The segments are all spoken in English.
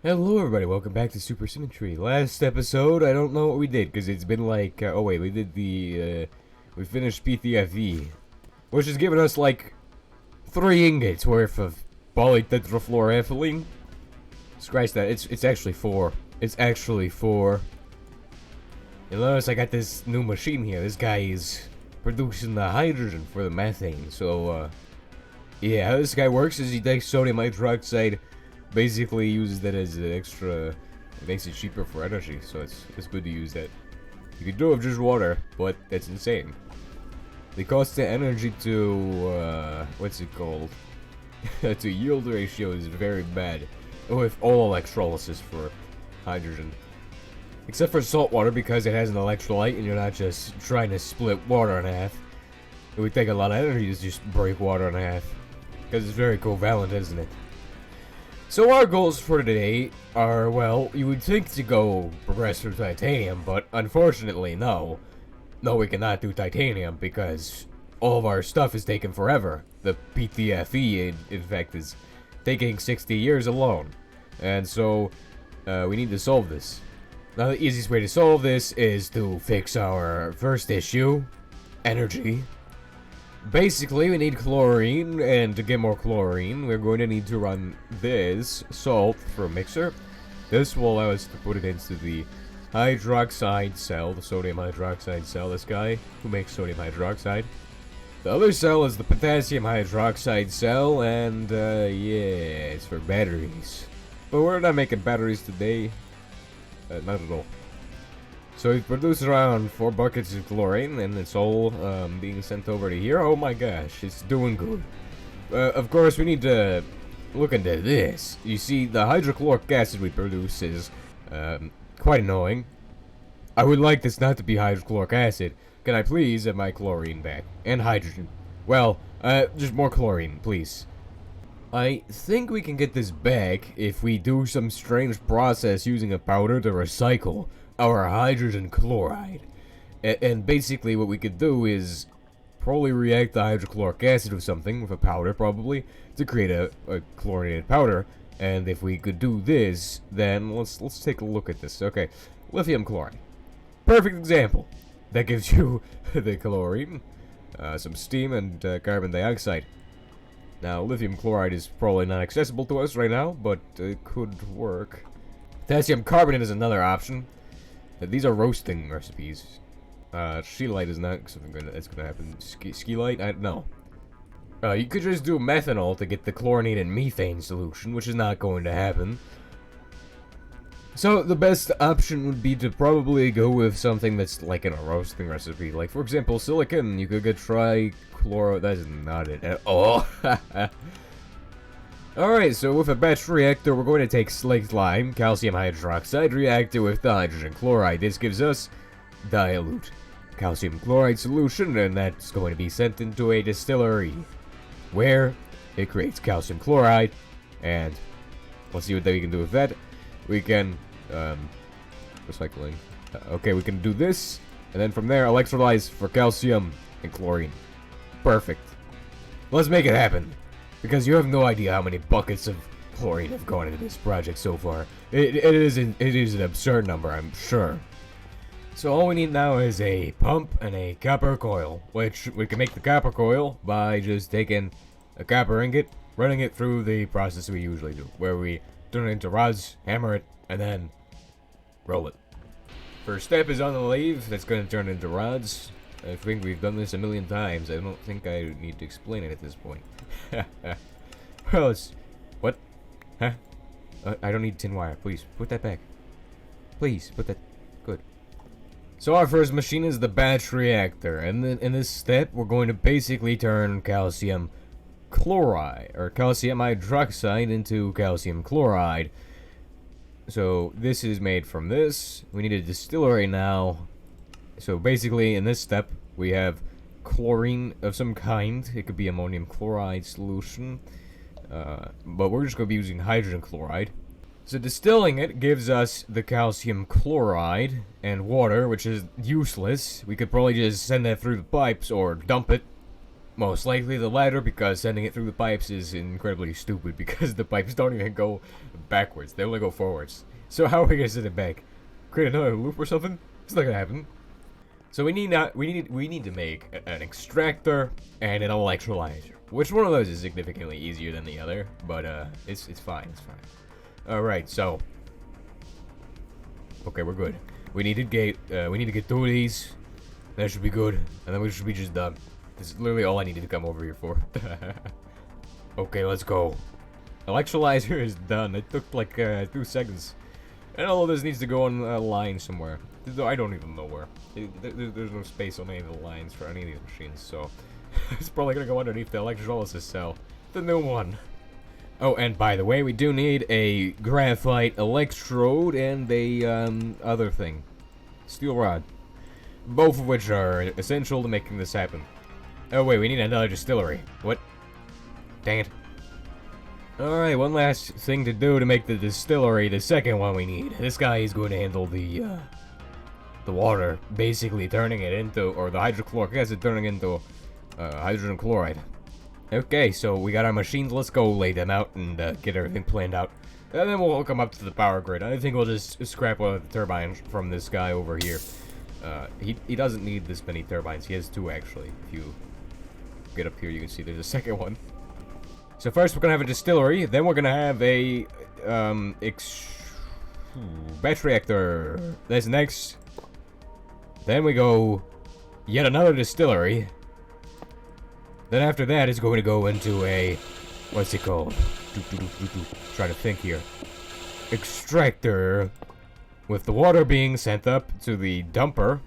Hello everybody, welcome back to Supersymmetry. Last episode, I don't know what we did, because it's been like, oh wait, we did we finished PTFE, which has given us like 3 ingots worth of polytetrafluoroethylene. Scratch that, it's actually 4. It's actually 4. You'll notice I got this new machine here. This guy is producing the hydrogen for the methane, so, yeah, how this guy works is he takes sodium hydroxide, basically uses that as an extra, it makes it cheaper for energy, so it's good to use that. You can do it with just water, but that's insane. The cost of energy to, what's it called? To yield ratio is very bad with all electrolysis for hydrogen. Except for salt water, because it has an electrolyte and you're not just trying to split water in half. It would take a lot of energy to just break water in half. Because it's very covalent, isn't it? So our goals for today are, well, you would think to go progress through titanium, but unfortunately, no. No, we cannot do titanium because all of our stuff is taking forever. The PTFE, in fact, is taking 60 years alone. And so, we need to solve this. Now, the easiest way to solve this is to fix our first issue, energy. Basically, we need chlorine, and to get more chlorine, we're going to need to run this salt through a mixer. This will allow us to put it into the hydroxide cell, the sodium hydroxide cell, this guy who makes sodium hydroxide. The other cell is the potassium hydroxide cell, and, yeah, it's for batteries. But we're not making batteries today. Not at all. So we've produced around 4 buckets of chlorine, and it's all being sent over to here. Oh my gosh, it's doing good. Of course, we need to look into this. You see, the hydrochloric acid we produce is quite annoying. I would like this not to be hydrochloric acid. Can I please have my chlorine back? And hydrogen. Well, just more chlorine, please. I think we can get this back if we do some strange process using a powder to recycle our hydrogen chloride. And basically what we could do is probably react the hydrochloric acid with something, with a powder probably, to create a chlorinated powder. And if we could do this, then let's take a look at this. Okay, lithium chloride. Perfect example. That gives you the chlorine, some steam, and carbon dioxide. Now, lithium chloride is probably not accessible to us right now, but it could work. Potassium carbonate is another option. These are roasting recipes. Scheelite is not something that's gonna happen. Scheelite? I don't know. You could just do methanol to get the chlorinated methane solution, which is not going to happen. So, the best option would be to probably go with something that's like in a roasting recipe. Like, for example, silicon. You could get trichloro... That is not it at all. Alright, so with a batch reactor, we're going to take slaked lime, calcium hydroxide, react it with the hydrogen chloride. This gives us dilute calcium chloride solution, and that's going to be sent into a distillery, where it creates calcium chloride, and let's see what we can do with that. We can, recycling. Okay, we can do this, and then from there, electrolyze for calcium and chlorine. Perfect. Let's make it happen. Because you have no idea how many buckets of chlorine have gone into this project so far. It is an absurd number, I'm sure. So all we need now is a pump and a copper coil, which we can make the copper coil by just taking a copper ingot, running it through the process we usually do, where we turn it into rods, hammer it, and then roll it. First step is on the lathe, that's going to turn into rods. I think we've done this a million times. I don't think I need to explain it at this point. Well, it's... What? Huh? I don't need tin wire. Please, put that back. Please, put that... Good. So our first machine is the batch reactor. And then in this step, we're going to basically turn calcium chloride, or calcium hydroxide, into calcium chloride. So this is made from this. We need a distillery now. So basically, in this step, we have chlorine of some kind. It could be ammonium chloride solution, but we're just going to be using hydrogen chloride. So distilling it gives us the calcium chloride and water, which is useless. We could probably just send that through the pipes or dump it. Most likely the latter, because sending it through the pipes is incredibly stupid, because the pipes don't even go backwards, they only go forwards. So how are we gonna send it back? Create another loop or something? It's not gonna happen. So we need to make an extractor and an electrolyzer. Which one of those is significantly easier than the other? But it's fine. It's fine. All right. So okay, we're good. We need to get through these. That should be good, and then we should be just done. This is literally all I needed to come over here for. Okay, let's go. Electrolyzer is done. It took like 2 seconds. And all of this needs to go on a line somewhere. I don't even know where. There's no space on any of the lines for any of these machines, so it's probably gonna go underneath the electrolysis cell. The new one. Oh, and by the way, we do need a graphite electrode and a other thing. Steel rod. Both of which are essential to making this happen. Oh wait, we need another distillery. What? Dang it. Alright, one last thing to do to make the distillery, the second one we need. This guy is going to handle the water, basically turning it into, or the hydrochloric acid turning into hydrogen chloride. Okay, so we got our machines, let's go lay them out and get everything planned out. And then we'll hook them up to the power grid. I think we'll just scrap one of the turbines from this guy over here. He doesn't need this many turbines, he has 2 actually. If you get up here, you can see there's a second one. So first we're gonna have a distillery, then we're gonna have a battery reactor. That's next. Then we go yet another distillery. Then after that is going to go into a what's it called? Try to think here. Extractor, with the water being sent up to the dumper.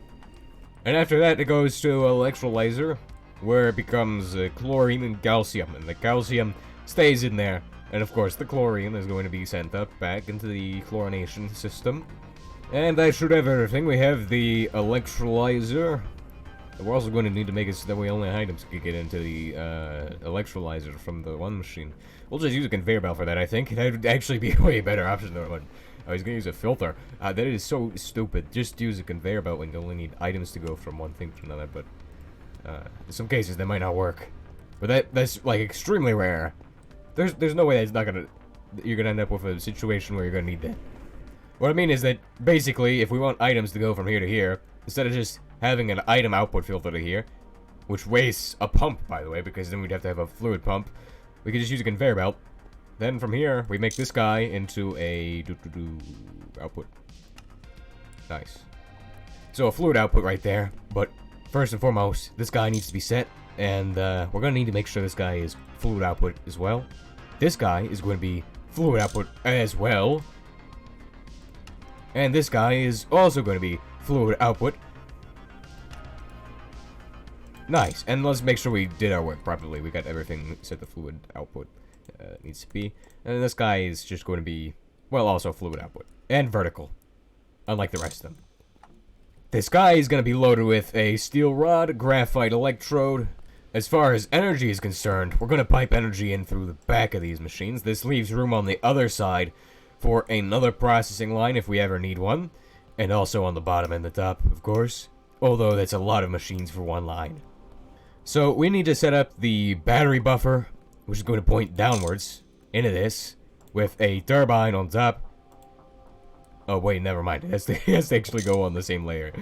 And after that it goes to electrolyzer, where it becomes chlorine and calcium, and the calcium stays in there, and of course the chlorine is going to be sent up back into the chlorination system. And that should have everything. We have the electrolyzer. We're also going to need to make it so that we only items can get into the electrolyzer from the one machine. We'll just use a conveyor belt for that, I think. That would actually be a way better option than one. I was going to use a filter. That is so stupid. Just use a conveyor belt when you only need items to go from one thing to another, but in some cases that might not work. But that's like extremely rare. There's no way that's not gonna, you're gonna end up with a situation where you're gonna need that. What I mean is that basically, if we want items to go from here to here, instead of just having an item output filter to here, which wastes a pump, by the way, because then we'd have to have a fluid pump, we could just use a conveyor belt. Then from here, we make this guy into a output. Nice. So a fluid output right there, but first and foremost, this guy needs to be set, and we're going to need to make sure this guy is fluid output as well. This guy is going to be fluid output as well. And this guy is also going to be fluid output. Nice, and let's make sure we did our work properly. We got everything set to fluid output needs to be. And this guy is just going to be, well, also fluid output. And vertical, unlike the rest of them. This guy is going to be loaded with a steel rod, graphite electrode. As far as energy is concerned, we're going to pipe energy in through the back of these machines. This leaves room on the other side for another processing line if we ever need one. And also on the bottom and the top, of course. Although that's a lot of machines for one line. So we need to set up the battery buffer, which is going to point downwards into this, with a turbine on top. Oh wait, never mind. It has to actually go on the same layer.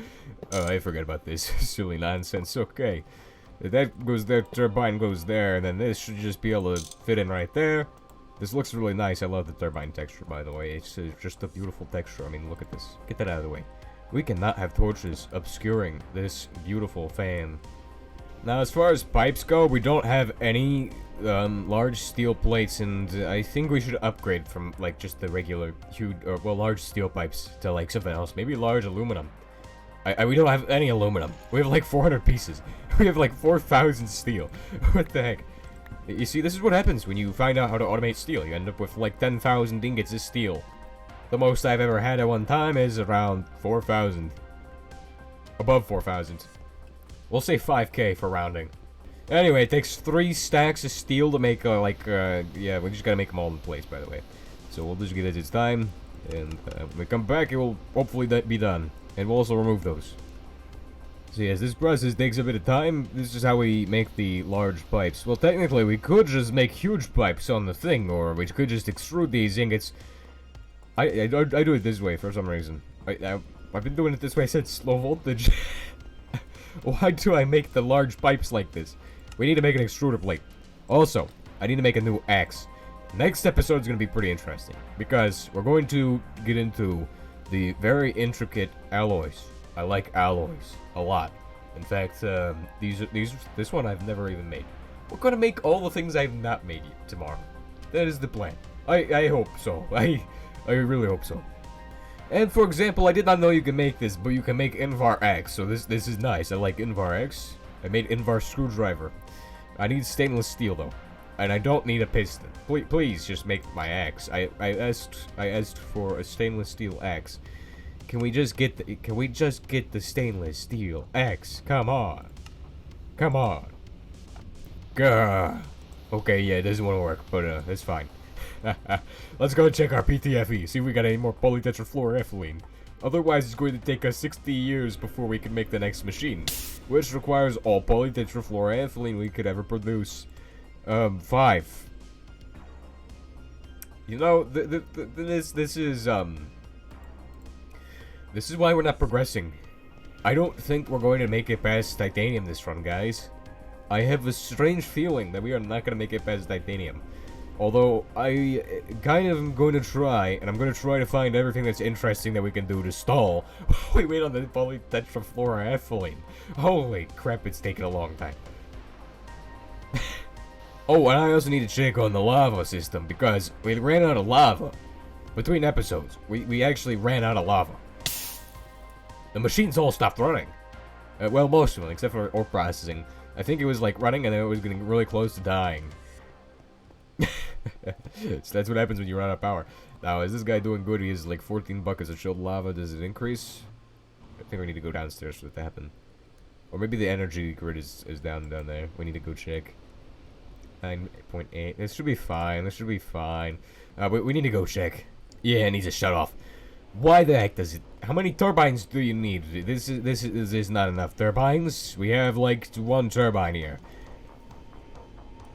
Oh, I forgot about this. Silly nonsense. Okay. That goes there, turbine goes there, and then this should just be able to fit in right there. This looks really nice. I love the turbine texture, by the way. It's just a beautiful texture. I mean, look at this. Get that out of the way. We cannot have torches obscuring this beautiful fan. Now, as far as pipes go, we don't have any large steel plates, and I think we should upgrade from, like, just the regular huge, or, well, large steel pipes to, like, something else. Maybe large aluminum. We don't have any aluminum. We have, like, 400 pieces. We have, like, 4,000 steel. What the heck? You see, this is what happens when you find out how to automate steel. You end up with, like, 10,000 ingots of steel. The most I've ever had at one time is around 4,000. Above 4,000. We'll say 5K for rounding. Anyway, it takes 3 stacks of steel to make, yeah, we just gotta make them all in place, by the way. So we'll just give it its time, and when we come back, it will hopefully be done. And we'll also remove those. So yes, this process takes a bit of time. This is how we make the large pipes. Well, technically, we could just make huge pipes on the thing, or we could just extrude these ingots. I do it this way for some reason. I've been doing it this way since low voltage. Why do I make the large pipes like this? We need to make an extruder plate. Also, I need to make a new axe. Next episode is going to be pretty interesting, because we're going to get into the very intricate alloys. I like alloys a lot. In fact, this one I've never even made. We're gonna make all the things I've not made yet tomorrow. That is the plan. I hope so. I really hope so. And for example, I did not know you can make this, but you can make Invar X. So this is nice. I like Invar X. I made Invar screwdriver. I need stainless steel though, and I don't need a piston. Please just make my axe. I asked for a stainless steel axe. Can we just get the stainless steel axe? Come on. Come on. Gah. Okay, yeah, it doesn't want to work, but that's fine. Let's go check our PTFE, see if we got any more polytetrafluoroethylene. Otherwise, it's going to take us 60 years before we can make the next machine, which requires all polytetrafluoroethylene we could ever produce. 5. You know, this is why we're not progressing. I don't think we're going to make it past titanium this run, guys. I have a strange feeling that we are not going to make it past titanium. Although, I kind of am going to try, and I'm going to try to find everything that's interesting that we can do to stall. We wait on the polytetrafluoroethylene. Holy crap, it's taking a long time. Oh, and I also need to check on the lava system, because we ran out of lava. Between episodes, we actually ran out of lava. The machines all stopped running. Well, most of them, except for ore processing. I think it was like running and then it was getting really close to dying. So that's what happens when you run out of power. Now, is this guy doing good? He has like 14 buckets of chilled lava. Does it increase? I think we need to go downstairs for that to happen. Or maybe the energy grid is down there. We need to go check. 9.8. This should be fine. This should be fine. But we need to go check. Yeah, it needs a shut off. Why the heck does it? How many turbines do you need? This is not enough turbines. We have like 1 turbine here.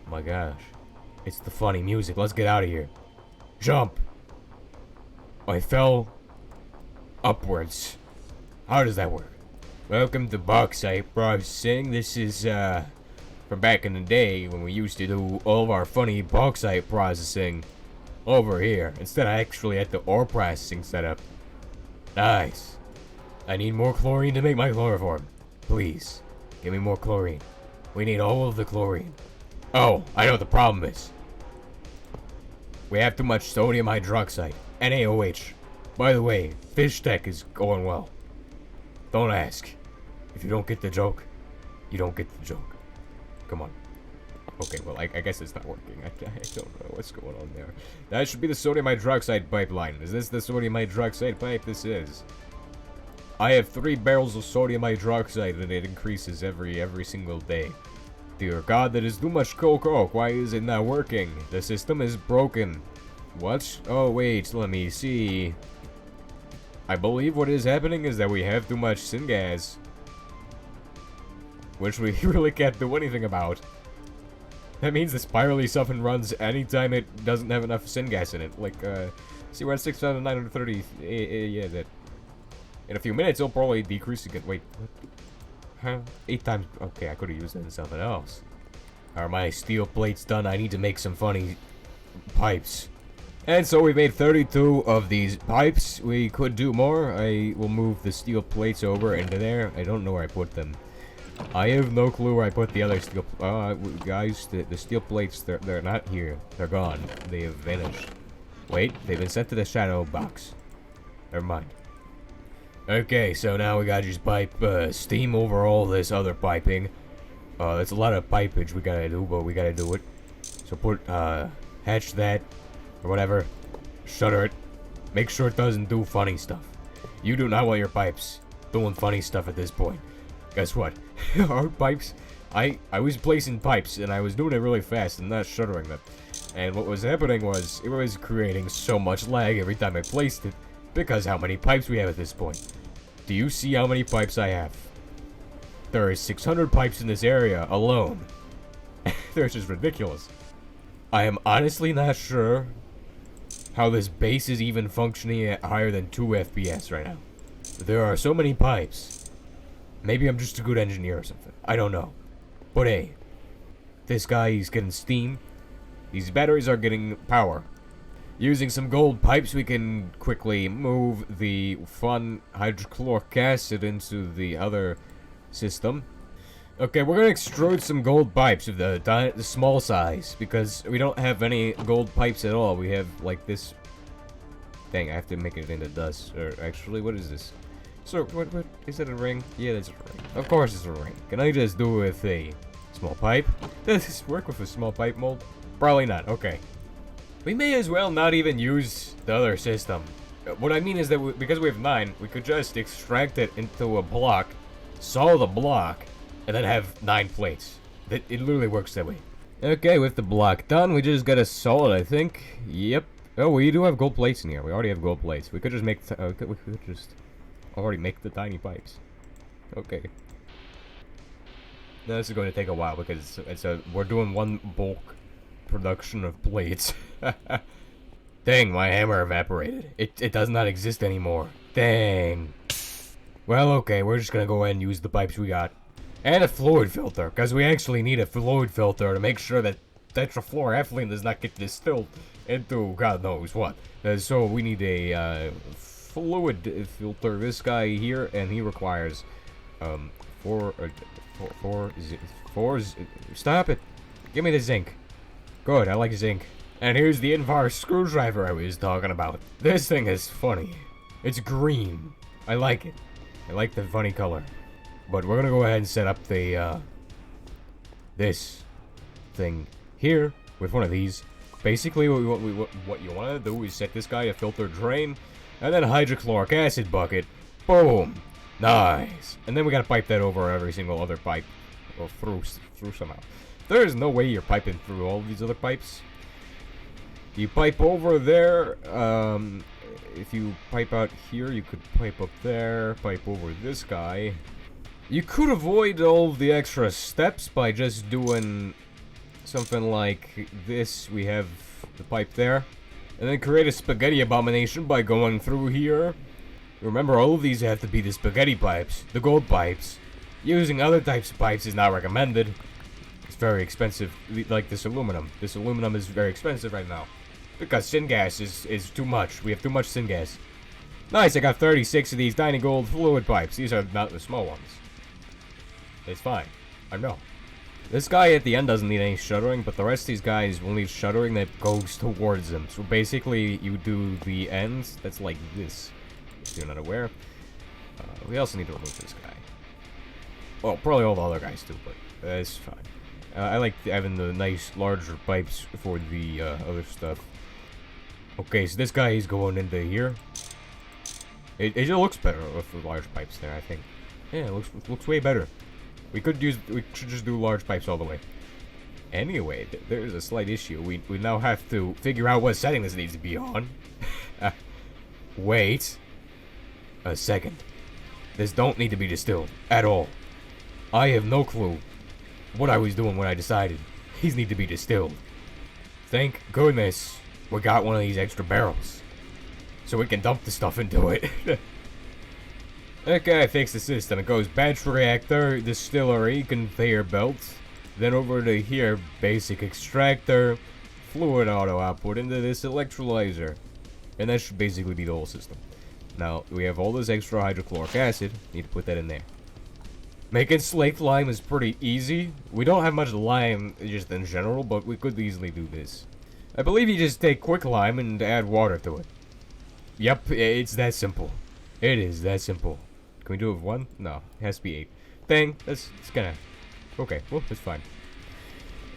Oh my gosh, it's the funny music. Let's get out of here. Jump. I fell upwards. How does that work? Welcome to bauxite processing. This is from back in the day when we used to do all of our funny bauxite processing over here, instead I actually had the ore processing set up. Nice. I need more chlorine to make my chloroform. Please, give me more chlorine. We need all of the chlorine. Oh, I know what the problem is. We have too much sodium hydroxide, NaOH. By the way, fish tech is going well. Don't ask. If you don't get the joke, you don't get the joke. Come on. Okay, well, I guess it's not working. I don't know what's going on there. That should be the sodium hydroxide pipeline. Is this the sodium hydroxide pipe? This is. I have 3 barrels of sodium hydroxide and it increases every single day. Dear God, that is too much coke. Why is it not working? The system is broken. What? Oh, wait, let me see. I believe what is happening is that we have too much syngas, which we really can't do anything about. That means the spirally soften runs anytime it doesn't have enough syngas in it. Like, see, we're at 6,930. Yeah, that. In a few minutes, it'll probably decrease again. Wait, what? Huh? 8 times. Okay, I could have used it in something else. Are my steel plates done? I need to make some funny pipes. And so we made 32 of these pipes. We could do more. I will move the steel plates over into there. I don't know where I put them. I have no clue where I put the other steel. Guys, the steel plates, they're not here. They're gone. They have vanished. Wait, they've been sent to the shadow box. Never mind. Okay, so now we gotta just pipe steam over all this other piping. That's a lot of pipage we gotta do, but we gotta do it. So put hatch that or whatever. Shutter it. Make sure it doesn't do funny stuff. You do not want your pipes doing funny stuff at this point. Guess what? Our pipes, I was placing pipes and I was doing it really fast and not shuttering them. And what was happening was, it was creating so much lag every time I placed it, because how many pipes we have at this point. Do you see how many pipes I have? There is 600 pipes in this area alone. They're just ridiculous. I am honestly not sure how this base is even functioning at higher than 2 FPS right now. There are so many pipes. Maybe I'm just a good engineer or something. I don't know. But hey, this guy is getting steam. These batteries are getting power. Using some gold pipes, we can quickly move the fun hydrochloric acid into the other system. Okay, we're gonna extrude some gold pipes of the small size, because we don't have any gold pipes at all. We have, like, this... Dang, I have to make it into dust. Or, actually, what is this? So, what, is it a ring? Yeah, that's a ring. Of course it's a ring. Can I just do it with a small pipe? Does this work with a small pipe mold? Probably not, okay. We may as well not even use the other system. What I mean is that because we have 9, we could just extract it into a block, saw the block, and then have 9 plates. It literally works that way. Okay, with the block done, we just gotta saw it, I think. Yep. Oh, we do have gold plates in here. We already have gold plates. We could just make... we could just already make the tiny pipes. Okay. Now, this is going to take a while because we're doing one bulk production of plates. Dang, my hammer evaporated. It does not exist anymore. Dang. Well, okay, we're just gonna go ahead and use the pipes we got. And a fluid filter, because we actually need a fluid filter to make sure that tetrafluoroethylene does not get distilled into God knows what. So we need a fluid filter. This guy here, and he requires stop it. Give me the zinc. Good, I like zinc. And here's the Invar screwdriver I was talking about. This thing is funny. It's green. I like it. I like the funny color. But we're gonna go ahead and set up the, this thing here with one of these. Basically, what you want to do is set this guy a filter drain, and then a hydrochloric acid bucket. Boom! Nice! And then we gotta pipe that over every single other pipe. Or through somehow. There is no way you're piping through all these other pipes. You pipe over there, if you pipe out here, you could pipe up there, pipe over this guy. You could avoid all the extra steps by just doing something like this. We have the pipe there. And then create a spaghetti abomination by going through here. Remember, all of these have to be the spaghetti pipes, the gold pipes. Using other types of pipes is not recommended. It's very expensive, like this aluminum. This aluminum is very expensive right now. Because syngas is too much. We have too much syngas. Nice, I got 36 of these tiny gold fluid pipes. These are not the small ones. It's fine. I know. This guy at the end doesn't need any shuttering, but the rest of these guys will need shuttering that goes towards them. So basically, you do the ends. That's like this. If you're not aware. We also need to remove this guy. Well, probably all the other guys too, but that's fine. I like having the nice larger pipes for the other stuff. Okay, so this guy is going into here. It looks better with the large pipes there, I think. Yeah, it looks way better. We should just do large pipes all the way. Anyway, there's a slight issue. We now have to figure out what setting this needs to be on. Wait a second. This don't need to be distilled at all. I have no clue what I was doing when I decided these need to be distilled. Thank goodness we got one of these extra barrels, so we can dump the stuff into it. Okay, I fixed the system. It goes batch reactor, distillery, conveyor belt, then over to here, basic extractor, fluid auto output into this electrolyzer. And that should basically be the whole system. Now, we have all this extra hydrochloric acid. Need to put that in there. Making slaked lime is pretty easy. We don't have much lime just in general, but we could easily do this. I believe you just take quick lime and add water to it. Yep, it's that simple. It is that simple. Can we do it with 1? No, it has to be 8. Dang, it's kinda... Okay, well, that's fine.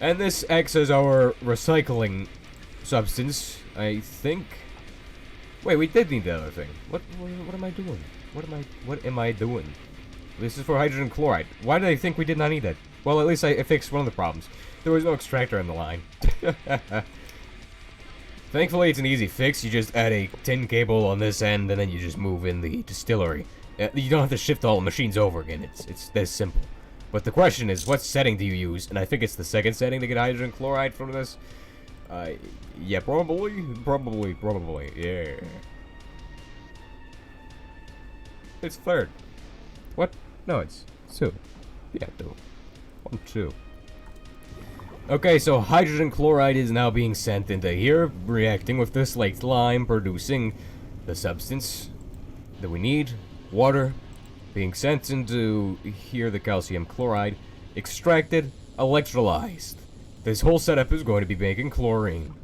And this acts as our recycling substance, I think. Wait, we did need the other thing. What am I doing? What am I doing? This is for hydrogen chloride. Why did I think we did not need that? Well, at least I fixed one of the problems. There was no extractor in the line. Thankfully, it's an easy fix. You just add a tin cable on this end, and then you just move in the distillery. You don't have to shift all the machines over again. It's that simple. But the question is, what setting do you use? And I think it's the second setting to get hydrogen chloride from this. Yeah, probably, yeah. It's third. What? No, it's two. Yeah, two. 1, 2. Okay, so hydrogen chloride is now being sent into here, reacting with the slaked lime, producing the substance that we need, water, being sent into here, the calcium chloride, extracted, electrolyzed. This whole setup is going to be making chlorine.